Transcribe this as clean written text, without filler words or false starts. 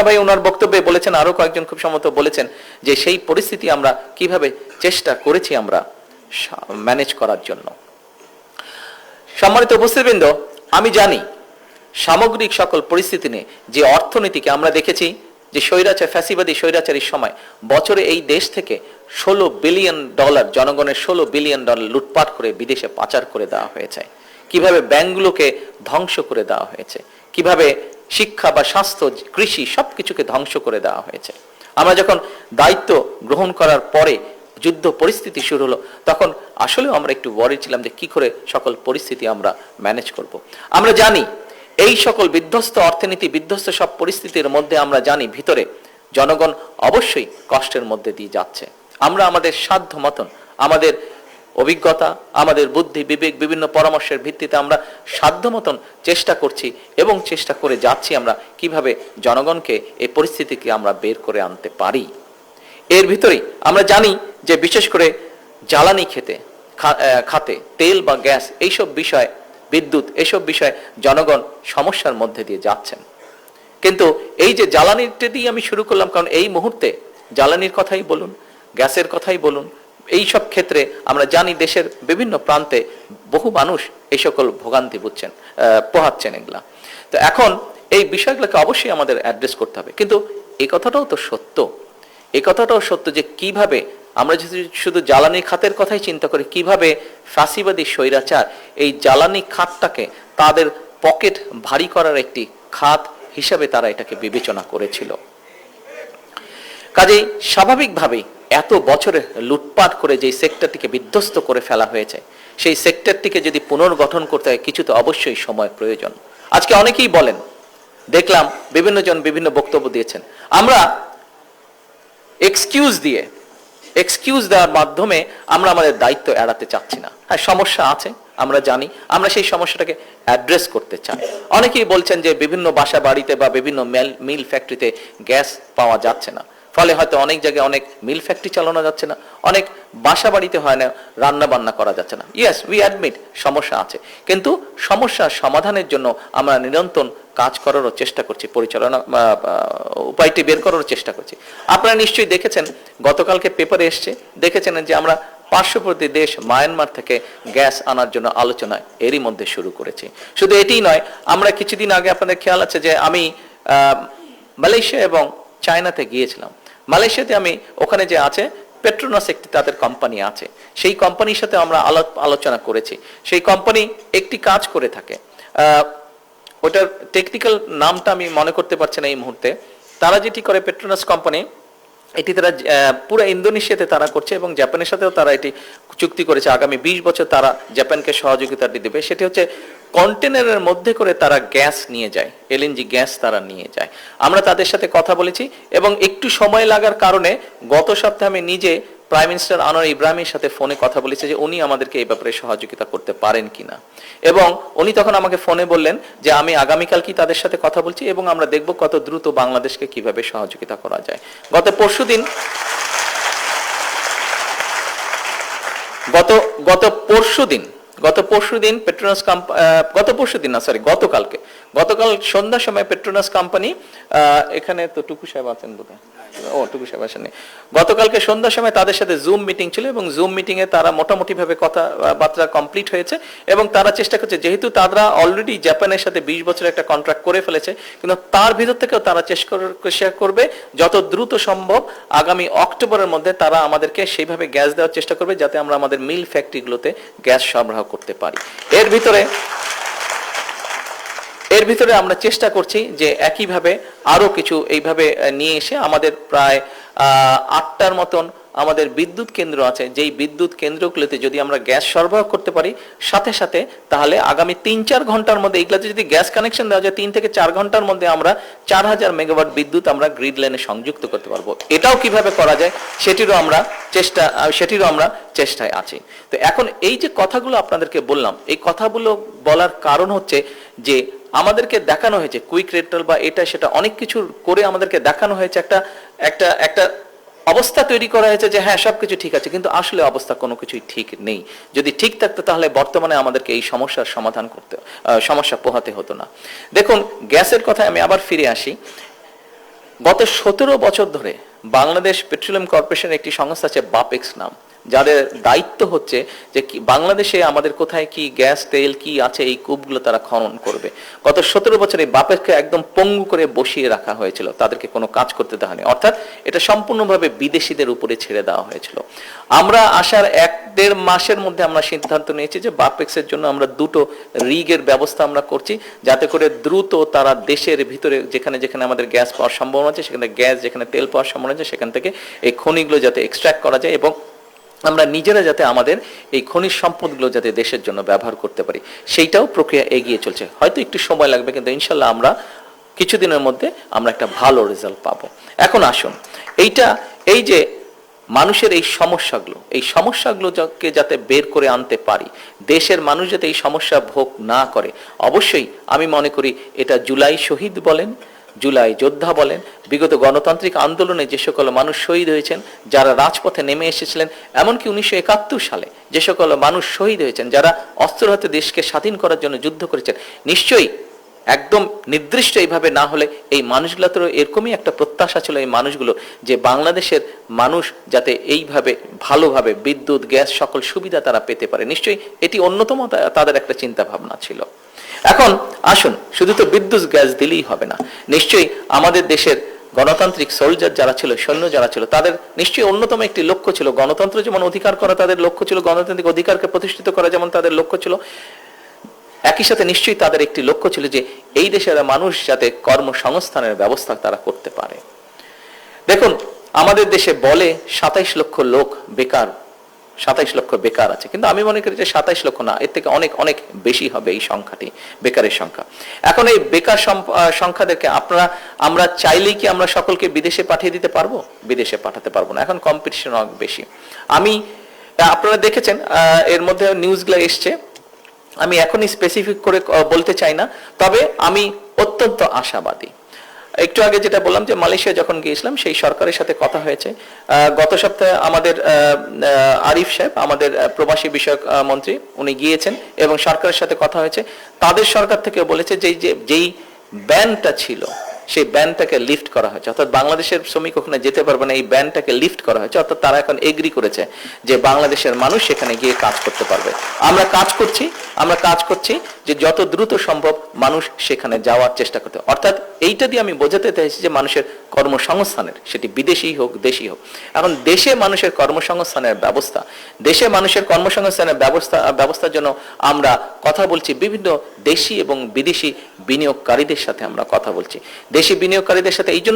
ভাই ওনার বক্তব্যে বলেছেন, আরো কয়েকজন খুব সম্ভবত বলেছেন যে সেই পরিস্থিতি আমরা কিভাবে চেষ্টা করেছি আমরা ম্যানেজ করার জন্য। সম্মানিত উপস্থিতবৃন্দ, আমি জানি সামগ্রিক সকল পরিস্থিতি নিয়ে যে অর্থনীতিকে আমরা দেখেছি যে ফ্যাসিবাদী স্বৈরাচারীর সময় বছরে এই দেশ থেকে $16 বিলিয়ন জনগণের $16 বিলিয়ন লুটপাট করে বিদেশে পাচার করে দেওয়া হয়েছে, কিভাবে ব্যাংকগুলোকে ধ্বংস করে দেওয়া হয়েছে, কিভাবে শিক্ষা বা স্বাস্থ্য, কৃষি সবকিছুকে ধ্বংস করে দেওয়া হয়েছে। আমরা যখন দায়িত্ব গ্রহণ করার পরে যুদ্ধ পরিস্থিতি শুরু হলো, তখন আসলেও আমরা একটু ওয়ারি ছিলাম যে কি করে সকল পরিস্থিতি আমরা ম্যানেজ করব। আমরা জানি এই সকল বিধ্বস্ত অর্থনীতি, বিধ্বস্ত সব পরিস্থিতির মধ্যে আমরা জানি ভিতরে জনগণ অবশ্যই কষ্টের মধ্যে দিয়ে যাচ্ছে। আমরা আমাদের সাধ্য মতন, আমাদের অভিজ্ঞতা, আমাদের বুদ্ধি বিবেক, বিভিন্ন পরামর্শের ভিত্তিতে আমরা সাধ্য মতন চেষ্টা করছি এবং চেষ্টা করে যাচ্ছি আমরা কিভাবে জনগণকে এই পরিস্থিতিকে আমরা বের করে আনতে পারি। এর ভিতরেই আমরা জানি যে বিশেষ করে জ্বালানি খাতে তেল বা গ্যাস, এইসব বিষয়, বিদ্যুৎ, এইসব বিষয়ে জনগণ সমস্যার মধ্যে দিয়ে যাচ্ছেন। কিন্তু এই যে জ্বালানিটা দিয়ে আমি শুরু করলাম, কারণ এই মুহূর্তে জ্বালানির কথাই বলুন, গ্যাসের কথাই বলুন, এই সব ক্ষেত্রে আমরা জানি দেশের বিভিন্ন প্রান্তে বহু মানুষ এই সকল ভোগান্তি পোহাচ্ছেন এগুলা। তো এখন এই বিষয়গুলোকে অবশ্যই আমাদের অ্যাড্রেস করতে হবে। কিন্তু এই কথাটাও তো সত্য, এই কথাটাও সত্য যে কিভাবে আমরা যদি শুধু জ্বালানি খাতের কথাই চিন্তা করি, কিভাবে ফ্যাসিবাদী স্বৈরাচার এই জ্বালানি খাতটাকে তাদের পকেট ভারী করার একটি খাত হিসাবে তারা এটাকে বিবেচনা করেছিল। কাজেই স্বাভাবিকভাবেই এত বছরে লুটপাট করে যে সেক্টরটিকে বিধ্বস্ত করে ফেলা হয়েছে, সেই সেক্টরটিকে যদি পুনর্গঠন করতে হয় কিছু তো অবশ্যই সময় প্রয়োজন। আজকে অনেকেই বলেন, দেখলাম বিভিন্ন জন বিভিন্ন বক্তব্য দিয়েছেন, আমরা এক্সকিউজ দেওয়ার মাধ্যমে আমরা আমাদের দায়িত্ব এড়াতে চাচ্ছি না। হ্যাঁ, সমস্যা আছে, আমরা জানি, আমরা সেই সমস্যাটাকে অ্যাড্রেস করতে চাই। অনেকেই বলছেন যে বিভিন্ন বাসা বাড়িতে বা বিভিন্ন মিল ফ্যাক্টরিতে গ্যাস পাওয়া যাচ্ছে না, ফলে হয়তো অনেক জায়গায় অনেক মিল ফ্যাক্টরি চালানো যাচ্ছে না, অনেক বাসা বাড়িতে হয় না, রান্না বান্না করা যাচ্ছে না। ইয়েস, উই অ্যাডমিট সমস্যা আছে, কিন্তু সমস্যার সমাধানের জন্য আমরা নিরন্তর কাজ করারও চেষ্টা করছি, উপায়টি বের করারও চেষ্টা করছি। আপনারা নিশ্চয়ই দেখেছেন, গতকালকে পেপারে এসছে, দেখেছেন যে আমরা পার্শ্ববর্তী দেশ মায়ানমার থেকে গ্যাস আনার জন্য আলোচনা এরই মধ্যে শুরু করেছি। শুধু এটিই নয়, আমরা কিছুদিন আগে, আপনাদের খেয়াল আছে যে আমি মালয়েশিয়া এবং চায়নাতে গিয়েছিলাম। মালয়েশিয়াতে আমি ওখানে যে আছে পেট্রোনাস একটি তাদের কোম্পানি আছে, সেই কোম্পানির সাথে আমরা আলোচনা করেছি। সেই কোম্পানি একটি কাজ করে থাকে, ওটার টেকনিক্যাল নামটা আমি মনে করতে পারছি না এই মুহূর্তে। তারা যেটি করে, পেট্রোনাস কোম্পানি, এটি তারা পুরো ইন্দোনেশিয়াতে তারা করছে এবং জাপানের সাথেও তারা এটি চুক্তি করেছে, আগামী 20 বছর তারা জাপানকে সহযোগিতা দেবে। সেটি হচ্ছে কন্টেনারের মধ্যে করে তারা গ্যাস নিয়ে যায়, এলএনজি গ্যাস তারা নিয়ে যায়। আমরা তাদের সাথে কথা বলেছি এবং একটু সময় লাগার কারণে গত সপ্তাহে আমি নিজে প্রাইম মিনিস্টার আনোয়ার ইব্রাহিমের সাথে ফোনে কথা বলেছি যে উনি আমাদেরকে এই ব্যাপারে সহযোগিতা করতে পারেন কিনা, এবং উনি তখন আমাকে ফোনে বললেন যে আমি আগামীকাল কি তাদের সাথে কথা বলছি এবং আমরা দেখব কত দ্রুত বাংলাদেশকে কিভাবে সহযোগিতা করা যায়। গত সন্ধ্যার সময় পেট্রোনাস কোম্পানি, এখানে তো টুকু সাহেব আছেন বোধহয়, টুকু সাহেব আসেননি, গতকালকে সন্ধ্যার সময় তাদের সাথে জুম মিটিং ছিল এবং জুম মিটিং এ তারা মোটামুটি ভাবে কথাবার্তা কমপ্লিট হয়েছে এবং তারা চেষ্টা করছে, যেহেতু তারা অলরেডি জাপানের সাথে 20 বছর একটা কন্ট্রাক্ট করে ফেলেছে, কিন্তু তার ভিতর থেকেও তারা চেষ্টা করবে যত দ্রুত সম্ভব আগামী অক্টোবরের মধ্যে তারা আমাদেরকে সেইভাবে গ্যাস দেওয়ার চেষ্টা করবে যাতে আমরা আমাদের মিল ফ্যাক্টরিগুলোতে গ্যাস সরবরাহ করতে পারি। এর ভিতরে আমরা চেষ্টা করছি যে একইভাবে আরো কিছু এইভাবে নিয়ে এসে আমাদের প্রায় 8টার মতন আমাদের বিদ্যুৎ কেন্দ্র আছে, যেই বিদ্যুৎ কেন্দ্রগুলোতে যদি আমরা গ্যাস সরবরাহ করতে পারি সাথে সাথে, তাহলে আগামী 3-4 ঘন্টার মধ্যে এইগুলোতে যদি গ্যাস কানেকশন দেওয়া যায় 3 থেকে 4 ঘন্টার মধ্যে আমরা 4000 মেগাওয়াট বিদ্যুৎ আমরা গ্রিড লাইনে সংযুক্ত করতে পারবো। এটাও কিভাবে করা যায় সেটিরও আমরা চেষ্টায় আছি। তো এখন এই যে কথাগুলো আপনাদেরকে বললাম, এই কথাগুলো বলার কারণ হচ্ছে যে আমাদেরকে দেখানো হয়েছে কুইক রেটাল বা এটা সেটা অনেক কিছু করে আমাদেরকে দেখানো হয়েছে একটা অবস্থা তৈরি করা হয়েছে যে হ্যাঁ সবকিছু ঠিক আছে, কিন্তু আসলে অবস্থা কোনো কিছুই ঠিক নেই। যদি ঠিক থাকতো তাহলে বর্তমানে আমাদেরকে এই সমস্যার সমাধান করতে সমস্যা পোহাতে হতো না। দেখুন, গ্যাসের কথায় আমি আবার ফিরে আসি। গত 17 বছর ধরে বাংলাদেশ পেট্রোলিয়াম কর্পোরেশনের একটি সংস্থা আছে বাপেক্স নাম, যাদের দায়িত্ব হচ্ছে যে বাংলাদেশে আমাদের কোথায় কি গ্যাস তেল কি আছে এই কূপগুলো তারা খনন করবে। গত 17 বছরে বাপেক্সকে একদম পঙ্গু করে বসিয়ে রাখা হয়েছিল, তাদেরকে কোনো কাজ করতে দেওয়া হয়নি, অর্থাৎ এটা সম্পূর্ণভাবে বিদেশিদের উপরে ছেড়ে দেওয়া হয়েছিল। আমরা আসার 1-1.5 মাসের মধ্যে আমরা সিদ্ধান্ত নিয়েছি যে বাপেক্সের জন্য আমরা 2টো রিগের ব্যবস্থা আমরা করছি, যাতে করে দ্রুত তারা দেশের ভিতরে যেখানে যেখানে আমাদের গ্যাস পাওয়ার সম্ভাবনা আছে, সেখানে গ্যাস, যেখানে তেল পাওয়ার সম্ভাবনা আছে, সেখান থেকে এই খনিগুলো যাতে এক্সট্রাক্ট করা যায় এবং আমরা নিজেরা যাতে আমাদের এই খনিজ সম্পদগুলো যাতে দেশের জন্য ব্যবহার করতে পারি, সেইটাও প্রক্রিয়া এগিয়ে চলছে। হয়তো একটু সময় লাগবে, কিন্তু ইনশাল্লাহ আমরা কিছুদিনের মধ্যে আমরা একটা ভালো রেজাল্ট পাবো। এখন আসুন, এই যে মানুষের এই সমস্যাগুলোকে যাতে বের করে আনতে পারি, দেশের মানুষ যাতে এই সমস্যা ভোগ না করে, অবশ্যই আমি মনে করি এটা জুলাই শহীদ বলেন, জুলাই যোদ্ধা বলেন, বিগত গণতান্ত্রিক আন্দোলনে যে সকল মানুষ শহীদ হয়েছেন, যারা রাজপথে নেমে এসেছিলেন, এমনকি 1971 সালে যে সকল মানুষ শহীদ হয়েছেন, যারা অস্ত্র হাতে দেশকে স্বাধীন করার জন্য যুদ্ধ করেছেন, নিশ্চয়ই একদম নির্দিষ্ট এইভাবে না হলে এই মানুষগুলোতেও এরকমই একটা প্রত্যাশা ছিল, এই মানুষগুলো যে বাংলাদেশের মানুষ যাতে এইভাবে ভালোভাবে বিদ্যুৎ, গ্যাস সকল সুবিধা তারা পেতে পারে, নিশ্চয়ই এটি অন্যতম তাদের একটা চিন্তা ভাবনা ছিল। এখন আসুন, শুধু তো বিদ্যুৎ গ্যাস দিলেই হবে না, নিশ্চয়ই আমাদের দেশের গণতান্ত্রিক সোলজার যারা ছিল, সৈন্য যারা ছিল, তাদের নিশ্চয়ই অন্যতম একটি লক্ষ্য ছিল গণতন্ত্র যেমন অধিকার করা, তাদের লক্ষ্য ছিল গণতান্ত্রিক অধিকারকে প্রতিষ্ঠিত করা যেমন তাদের লক্ষ্য ছিল, একই সাথে নিশ্চয়ই তাদের একটি লক্ষ্য ছিল যে এই দেশের মানুষ যাতে কর্মসংস্থানের ব্যবস্থা তারা করতে পারে। দেখুন, আমাদের দেশে বলে 27 লক্ষ লোক বেকার, 27 লক্ষ বেকার আছে, কিন্তু আমি মনে করি যে 27 লক্ষ না, এর থেকে অনেক অনেক বেশি হবে এই সংখ্যাটি, বেকারের সংখ্যা। এখন এই বেকার সংখ্যাদেরকে আমরা চাইলেই কি আমরা সকলকে বিদেশে পাঠিয়ে দিতে পারবো? বিদেশে পাঠাতে পারবো না, এখন কম্পিটিশন অনেক বেশি। আপনারা দেখেছেন এর মধ্যে নিউজগুলো এসছে, আমি এখনই স্পেসিফিক করে বলতে চাই না, তবে আমি অত্যন্ত আশাবাদী। একটু আগে যেটা বললাম যে মালয়েশিয়া যখন গিয়েছিলাম, সেই সরকারের সাথে কথা হয়েছে। গত সপ্তাহে আমাদের আরিফ সাহেব, আমাদের প্রবাসী বিষয়ক মন্ত্রী, উনি গিয়েছেন এবং সরকারের সাথে কথা হয়েছে। তাদের সরকার থেকে বলেছে যে যেই ব্যানটা ছিল সেই ব্যানটাকে লিফট করা হয়েছে, অর্থাৎ বাংলাদেশের শ্রমিক ওখানে যেতে পারবে না, এই ব্যানটাকে লিফট করা হয়েছে, অর্থাৎ তারা এখন এগ্রি করেছে যে বাংলাদেশের মানুষ সেখানে গিয়ে কাজ করতে পারবে। আমরা কাজ করছি যে যত দ্রুত সম্ভব মানুষ সেখানে যাওয়ার চেষ্টা করতে, অর্থাৎ এইটা দিয়ে আমি বোঝাতে চাইছি যে মানুষের কর্মসংস্থানের, সেটি বিদেশি হোক দেশি হোক, এখন দেশে মানুষের কর্মসংস্থানের ব্যবস্থার জন্য আমরা কথা বলছি, বিভিন্ন দেশি এবং বিদেশি বিনিয়োগকারীদের সাথে আমরা কথা বলছি। দেশি বিনিয়োগকারীদের সাথে এই জন্য